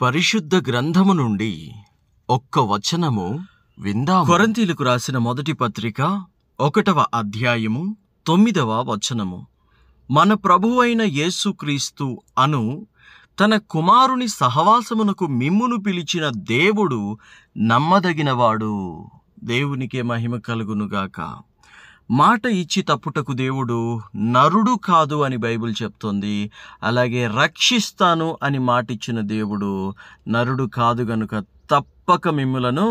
పరిశుద్ధ గ్రంథము నుండి ఒక్క వచనము విందాము. కొరింథీయులకు రాసిన మొదటి పత్రిక 1వ అధ్యాయము 9వ వచనము. మన ప్రభువైన యేసుక్రీస్తు అను తన కుమారుని సహవాసమునకు మిమ్మును పిలిచిన దేవుడు నమ్మదగినవాడు. దేవునికే మహిమ కలుగునుగాక. మాట ఇచ్చి తప్పుటకు దేవుడు నరుడు కాదు అని బైబిల్ చెప్తోంది. అలాగే రక్షిస్తాను అని మాటిచ్చిన దేవుడు నరుడు కాదు గనుక తప్పక మిమ్ములను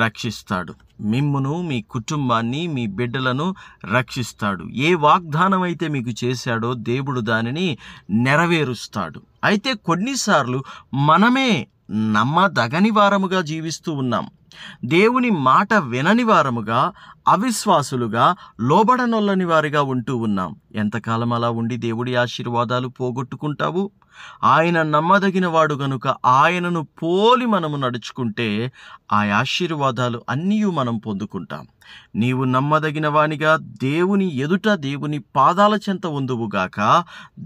రక్షిస్తాడు. మిమ్మును, మీ కుటుంబాన్ని, మీ బిడ్డలను రక్షిస్తాడు. ఏ వాగ్దానం అయితే మీకు చేశాడో దేవుడు దానిని నెరవేరుస్తాడు. అయితే కొన్నిసార్లు మనమే నమ్మదగని వారముగా జీవిస్తూ ఉన్నాం. దేవుని మాట వినని వారముగా, అవిశ్వాసులుగా, లోబడనొల్లని వారిగా ఉంటూ ఉన్నాం. ఎంతకాలం అలా ఉండి దేవుడి ఆశీర్వాదాలు పోగొట్టుకుంటావు? ఆయన నమ్మదగిన వాడు గనుక ఆయనను పోలి మనము నడుచుకుంటే ఆ ఆశీర్వాదాలు అన్నీ మనం పొందుకుంటాం. నీవు నమ్మదగిన వానిగా దేవుని ఎదుట, దేవుని పాదాల చెంత ఉందువుగాక.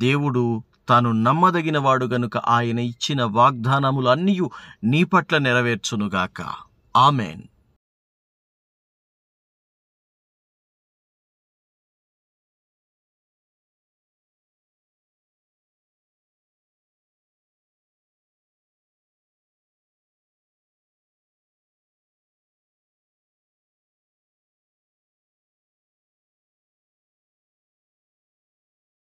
దేవుడు తాను నమ్మదగిన వాడు గనుక ఆయన ఇచ్చిన వాగ్దానములు అన్నీ నీ పట్ల నెరవేర్చునుగాక. ఆమెన్.